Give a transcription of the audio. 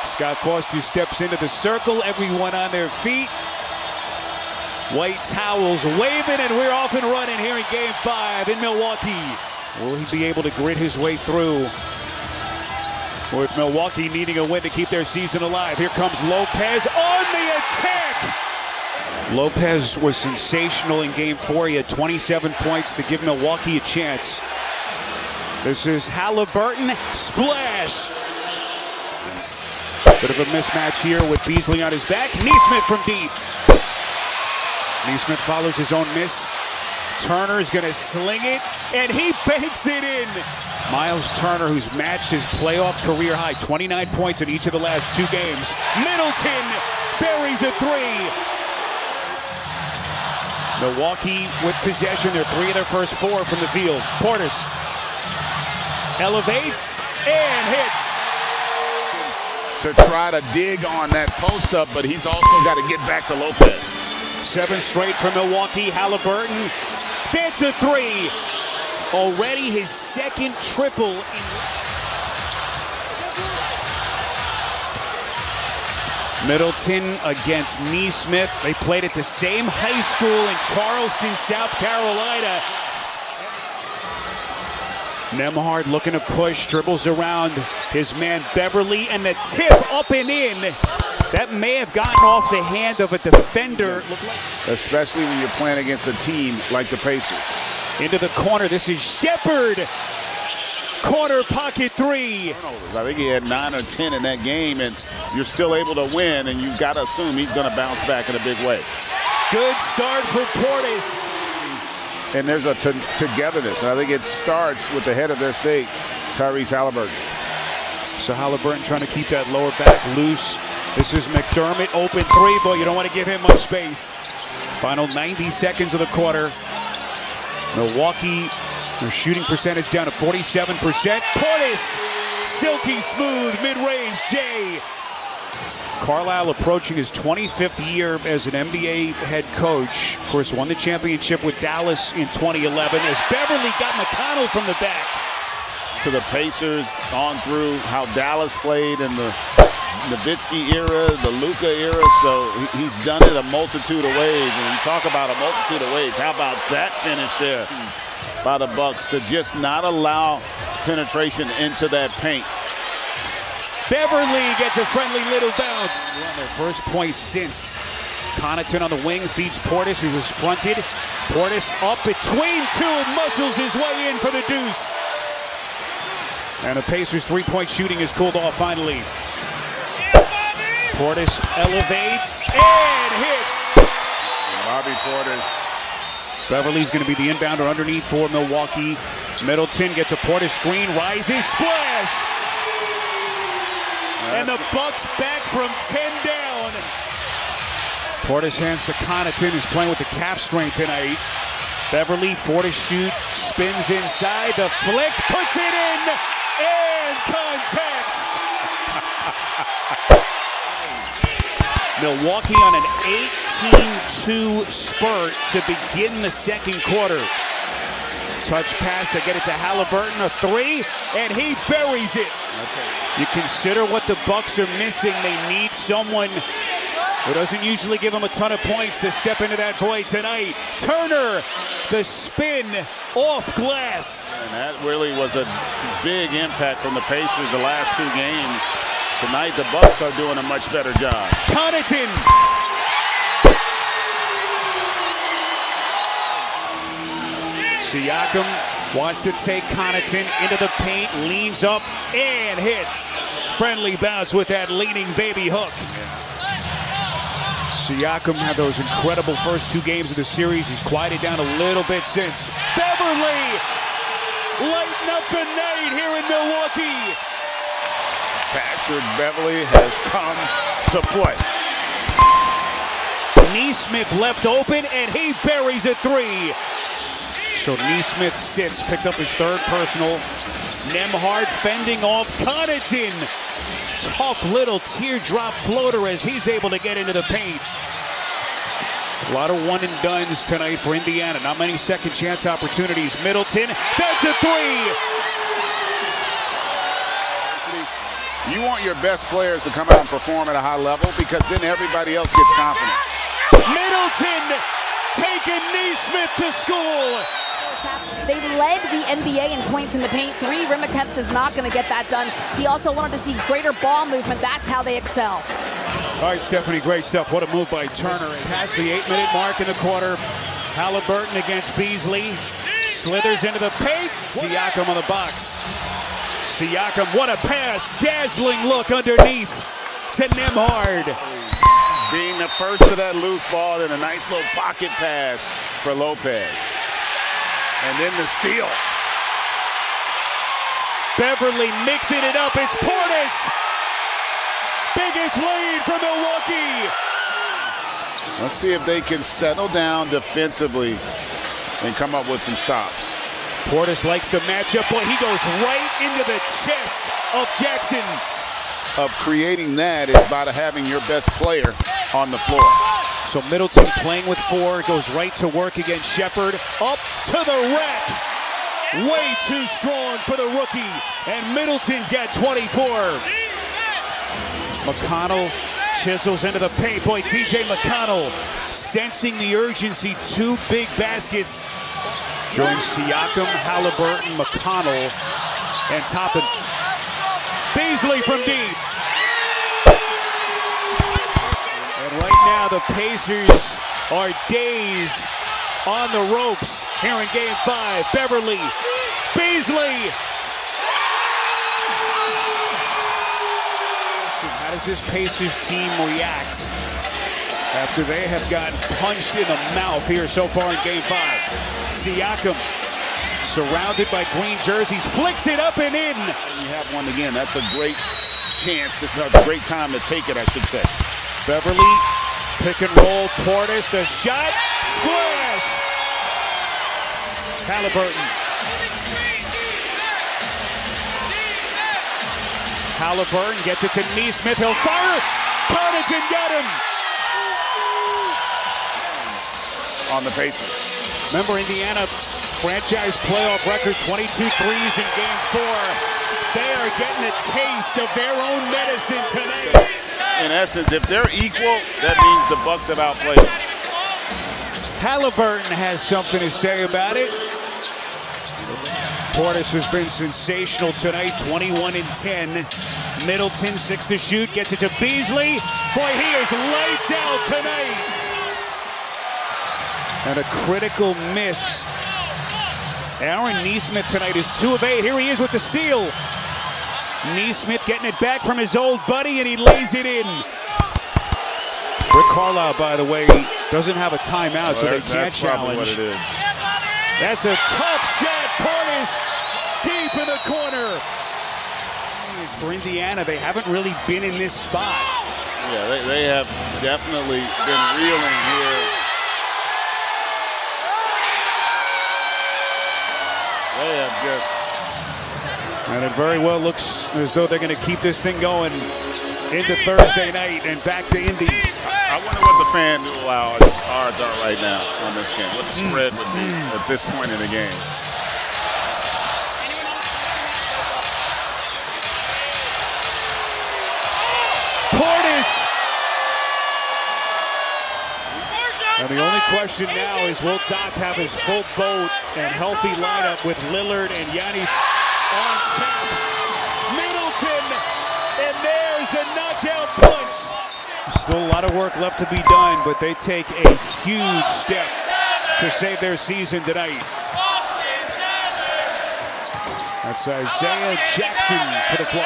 Scott Foster steps into the circle, everyone on their feet. White towels waving, and we're off and running here in Game 5 in Milwaukee. Will he be able to grit his way through? With Milwaukee needing a win to keep their season alive. Here comes Lopez on the attack. Lopez was sensational in Game 4. He had 27 points to give Milwaukee a chance. This is Halliburton. Splash. Bit of a mismatch here with Beasley on his back. Nesmith from deep. Nesmith follows his own miss. Turner's going to sling it, and he banks it in. Miles Turner, who's matched his playoff career high, 29 points in each of the last 2 games. Middleton buries a 3. Milwaukee with possession. They're 3 of their first 4 from the field. Portis elevates and hits. To try to dig on that post up, but he's also got to get back to Lopez. 7 straight for Milwaukee. Halliburton. That's a 3. Already his second triple. Middleton against Nesmith. They played at the same high school in Charleston, South Carolina. Nembhard looking to push, dribbles around his man Beverly, and the tip up and in. That may have gotten off the hand of a defender. Especially when you're playing against a team like the Pacers. Into the corner, this is Shepherd. Corner pocket 3. I think he had 9 or 10 in that game, and you're still able to win, and you've got to assume he's going to bounce back in a big way. Good start for Portis. And there's a togetherness, and I think it starts with the head of their state, Tyrese Halliburton. So Halliburton trying to keep that lower back loose. This is McDermott, open 3, but you don't want to give him much space. Final 90 seconds of the quarter. Milwaukee, their shooting percentage down to 47%. Portis, silky smooth, mid-range, Jay. Carlisle approaching his 25th year as an NBA head coach. Of course, won the championship with Dallas in 2011 as Beverly got McConnell from the back. To the Pacers, on through how Dallas played in the Nowitzki era, the Luka era, so he's done it a multitude of ways. And you talk about a multitude of ways. How about that finish there by the Bucks to just not allow penetration into that paint? Beverly gets a friendly little bounce. Their first point since. Connaughton on the wing feeds Portis, who was fronted. Portis up between 2 and muscles his way in for the deuce. And the Pacers' 3-point shooting is cooled off finally. Portis elevates and hits. Bobby Portis. Beverly's going to be the inbounder underneath for Milwaukee. Middleton gets a Portis screen, rises, splash. And the Bucks back from 10 down. Portis hands to Connaughton, who's playing with the calf strain tonight. Beverly, 4 to shoot, spins inside, the flick, puts it in, and contact. Milwaukee on an 18-2 spurt to begin the second quarter. Touch pass to get it to Halliburton, a 3, and he buries it. You consider what the Bucks are missing. They need someone who doesn't usually give them a ton of points to step into that void tonight. Turner, the spin off glass. And that really was a big impact from the Pacers the last 2 games. Tonight, the Bucks are doing a much better job. Connaughton. Siakam wants to take Connaughton into the paint, leans up and hits. Friendly bounce with that leaning baby hook. Siakam had those incredible first 2 games of the series. He's quieted down a little bit since. Beverly lighten up the night here in Milwaukee. Patrick Beverly has come to play. Nesmith left open, and he buries a 3. So Nesmith sits, picked up his 3rd personal. Nembhard fending off Connaughton. Tough little teardrop floater as he's able to get into the paint. A lot of one-and-dones tonight for Indiana. Not many second-chance opportunities. Middleton, that's a 3. You want your best players to come out and perform at a high level because then everybody else gets confident. Middleton taking Neesmith to school. They led the NBA in points in the paint. 3 rim attempts is not going to get that done. He also wanted to see greater ball movement. That's how they excel. All right, Stephanie, great stuff. What a move by Turner. Past the 8-minute mark in the quarter. Halliburton against Beasley. Slithers into the paint. Siakam on the box. Siakam, what a pass. Dazzling look underneath to Nembhard. Being the first to that loose ball and a nice little pocket pass for Lopez. And then the steal. Beverly mixing it up. It's Portis. Biggest lead for Milwaukee. Let's see if they can settle down defensively and come up with some stops. Portis likes the matchup. Boy, he goes right into the chest of Jackson. Of creating that is by having your best player on the floor. So Middleton playing with 4, goes right to work against Shepherd. Up to the rack. Way too strong for the rookie. And Middleton's got 24. McConnell chisels into the paint. Boy, TJ McConnell sensing the urgency. 2 big baskets. Joins Siakam, Halliburton, McConnell, and Toppin. Beasley from deep. And right now the Pacers are dazed on the ropes here in Game 5. Beverly, Beasley. How does this Pacers team react after they have gotten punched in the mouth here so far in Game 5? Siakam, surrounded by green jerseys, flicks it up and in. You have one again. That's a great chance, a great time to take it, I should say. Beverly, pick and roll, Portis, the shot, splash. Halliburton. Halliburton gets it to Neesmith. He'll fire. Connaughton got him. On the Pacers. Remember, Indiana franchise playoff record, 22 threes in Game 4. They are getting a taste of their own medicine tonight. In essence, if they're equal, that means the Bucks have outplayed them. Halliburton has something to say about it. Portis has been sensational tonight, 21 and 10. Middleton, 6 to shoot, gets it to Beasley. Boy, he is lights out tonight. And a critical miss. Aaron Neesmith tonight is 2 of 8. Here he is with the steal. Neesmith getting it back from his old buddy, and he lays it in. Rick Carlisle, by the way, doesn't have a timeout, so they can't challenge. What it is. That's a tough shot. Portis deep in the corner. It's for Indiana. They haven't really been in this spot. Yeah, they have definitely been reeling here. They have just. And it very well looks as though they're going to keep this thing going into Thursday night and back to Indy. I wonder what the fan odds are right now on this game. What the spread would be at this point in the game. Portis. And the only question now is, will Doc have his full boat and healthy lineup with Lillard and Giannis on tap? Middleton, and there's the knockout punch. Still a lot of work left to be done, but they take a huge step to save their season tonight. That's Isaiah Jackson for the Flyers.